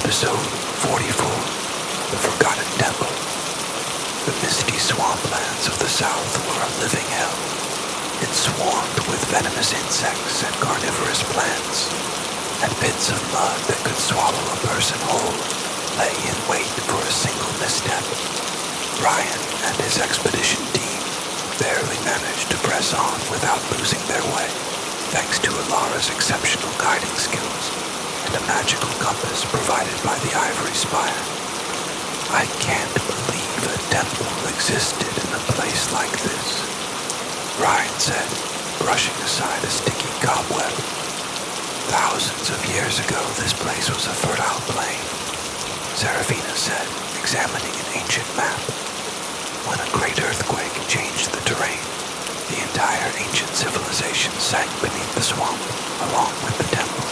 Episode 44, The Forgotten Temple. The misty swamplands of the south were a living hell. It swarmed with venomous insects and carnivorous plants, and bits of mud that could swallow a person whole lay in wait for a single misstep. Ryan and his expedition team barely managed to press on without losing their way, thanks to Alara's exceptional guiding skills and a magical compass provided by the ivory spire. I can't believe a temple existed in a place like this, Ryan said, brushing aside a sticky cobweb. Thousands of years ago, this place was a fertile plain, Serafina said, examining an ancient map. When a great earthquake changed the terrain, the entire ancient civilization sank beneath the swamp, along with the temple.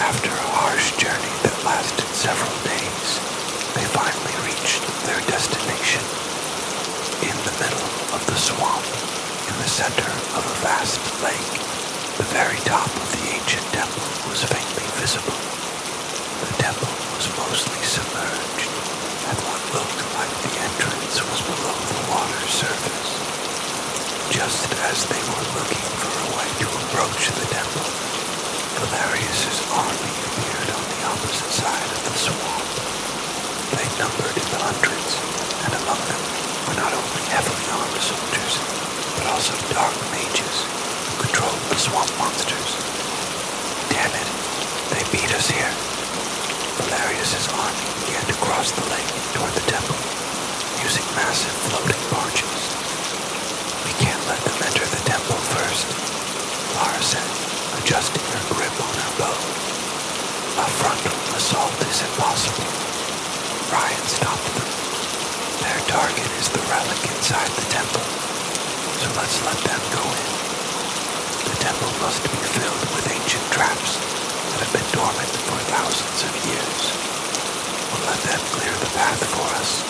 After a harsh journey that lasted several days, they finally reached their destination. In the middle of the swamp, in the center of a vast lake, the very top of the ancient temple was faintly visible. The temple was mostly submerged, and what looked like the entrance was below the water's surface. Just as they were looking for a way to approach the temple, Valerius's army appeared on the opposite side of the swamp. They numbered in the hundreds, and among them were not only heavily armed soldiers, but also dark mages who controlled the swamp monsters. Damn it, they beat us here. Valerius's army began to cross the lake toward the temple, using massive floating barges. We can't let them enter the temple first, Lara said, adjusting her grip on her bow. A frontal assault is impossible. Ryan stopped them. Their target is the relic inside the temple, so let's let them go in. The temple must be filled with ancient traps that have been dormant for thousands of years. We'll let them clear the path for us.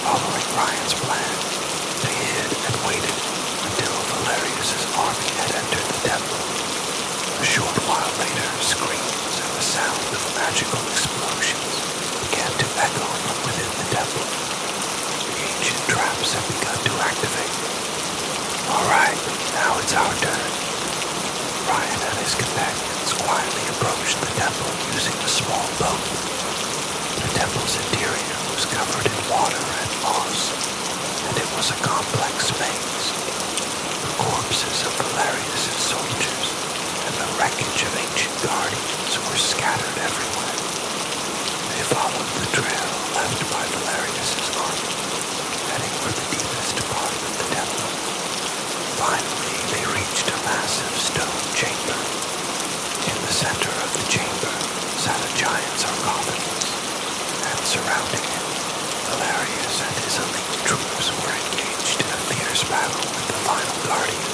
Following Ryan's plan, they hid and waited until Valerius's army had entered the temple. A short while later, screams and the sound of magical explosions began to echo from within the temple. The ancient traps had begun to activate. All right, now it's our turn. Ryan and his companions quietly approached the temple using a small boat. The temple's interior was covered in water and moss, and it was a complex maze. The corpses of Valerius's soldiers and the wreckage of ancient guardians were scattered everywhere. They followed the trail left by Valerius's army, heading for the deepest part of the temple. Finally, they reached a massive stone chamber. In the center of the chamber sat a giant sarcophagus, and surrounding it, Valerius and his elite troops were engaged in a fierce battle with the final guardian,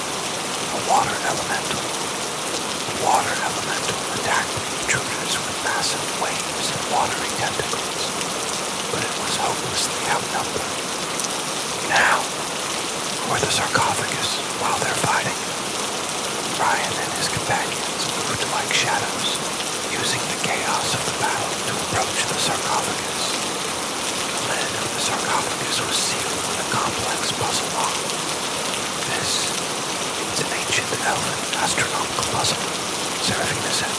a water elemental. The water elemental attacked the intruders with massive waves and watery tentacles, but it was hopelessly outnumbered. Now, for the sarcophagus while they're fighting. Ryan and his companions moved like shadows, using the chaos of the battle to approach the sarcophagus. The lid of the sarcophagus was sealed with a complex puzzle lock. This is an ancient elven astronomical puzzle, Serafina said.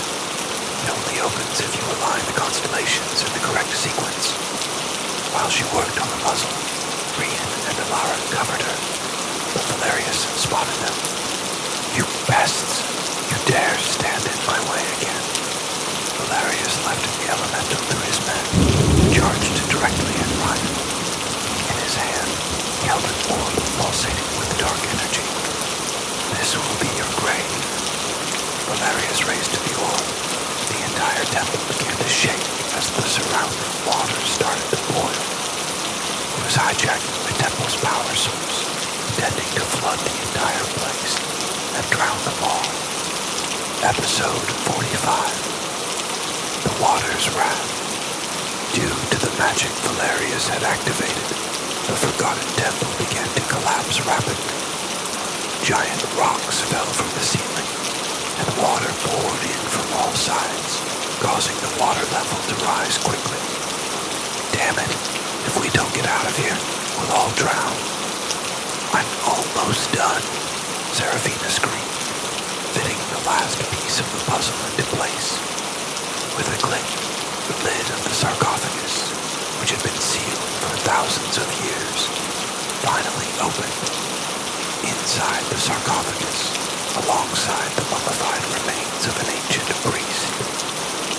It only opens if you align the constellations in the correct sequence. While she worked on the puzzle, Rian and Alara covered her, but Valerius spotted them. You pests! You dare stand in my way again. Valerius left the elemental to his men, charged directly at Ryan. In his hand, he held an orb pulsating with dark energy. This will be your grave. Valerius raised the orb. The entire temple began to shake as the surrounding water started to boil. He was hijacking the temple's power source, intending to flood the entire place and drown them all. Episode 45. The Water's Wrath. Due to the magic Valerius had activated, the Forgotten Temple began to collapse rapidly. Giant rocks fell from the ceiling, and water poured in from all sides, causing the water level to rise quickly. Damn it, if we don't get out of here, we'll all drown. I'm almost done, Serafina screamed, fitting the last piece of the puzzle into place. With a click, the lid of the sarcophagus, which had been sealed for thousands of years, finally opened. Inside the sarcophagus, alongside the mummified remains of an ancient priest,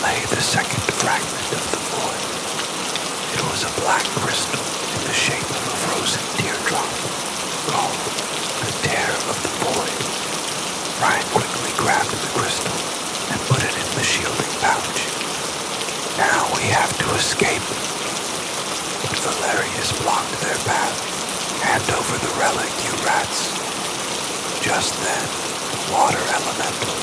lay the second fragment of the void. It was a black crystal in the shape of a frozen teardrop, called the Tear of the Void. Ryan quickly grabbed the crystal and put it in the shielding pouch. Now we have to escape. But Valerius blocked their path. Hand over the relic, you rats. Just then, the water elemental,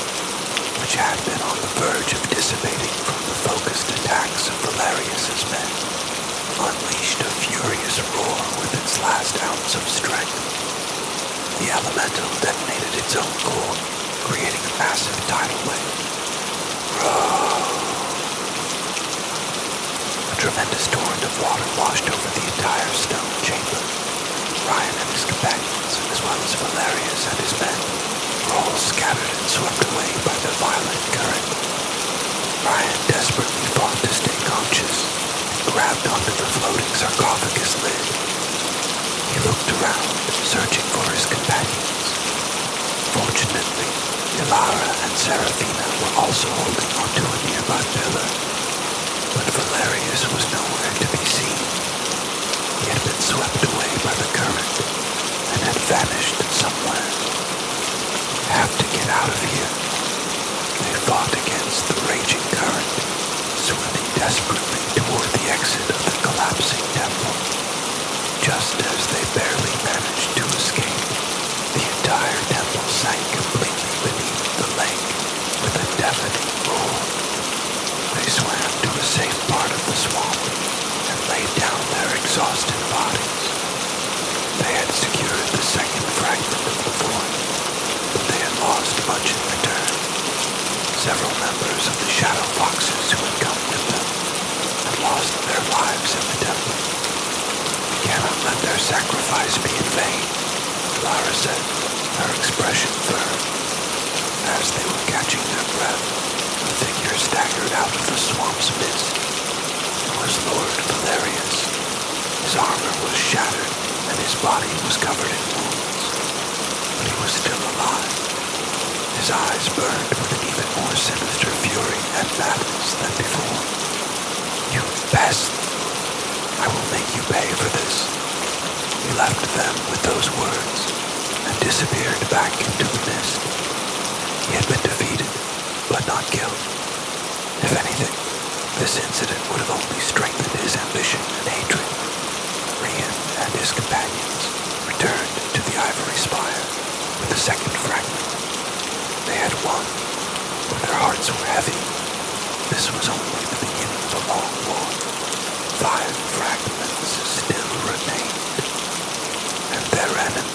which had been on the verge of dissipating from the focused attacks of Valerius's men, unleashed a furious roar with its last ounce of strength. The elemental detonated its own core, creating a massive tidal wave. Roar! A tremendous torrent of water washed over the entire stone chamber. Ryan and his companions, as well as Valerius and his men, were all scattered and swept away by the violent current. Ryan desperately fought to stay conscious and grabbed onto the floating sarcophagus lid. He looked around, searching for his companions. Fortunately, Ilara and Serafina were also holding onto a nearby pillar, but Valerius was nowhere to be seen. He had been swept away by the current and had vanished somewhere. Have to get out of here. They fought against the raging current, swimming desperately toward the exit of the collapsing temple. Just as they barely managed to escape, the entire temple sank completely beneath the lake with a deafening roar. They swam to a safe part of the swamp and laid down their exhausted bodies. They had secured the second fragment of the void, but they had lost much in return. Several members of the Shadow Foxes who had come with them had lost their lives in the temple. We cannot let their sacrifice be in vain, Lara said, her expression firm. As they were catching their breath, a figure staggered out of the swamp's mist. It was Lord Valerius. His armor was shattered, and his body was covered in wounds. But he was still alive. His eyes burned with an even more sinister fury and madness than before. You pest! I will make you pay for this. He left them with those words and disappeared back into the mist. He had been defeated, but not killed. If anything, this incident would have only strengthened his ambition and hatred. Rian and his companions returned to the Ivory Spire with the second fragment. They had won, but their hearts were heavy. This was only the beginning of a long war. 5 fragments still remained, and their enemy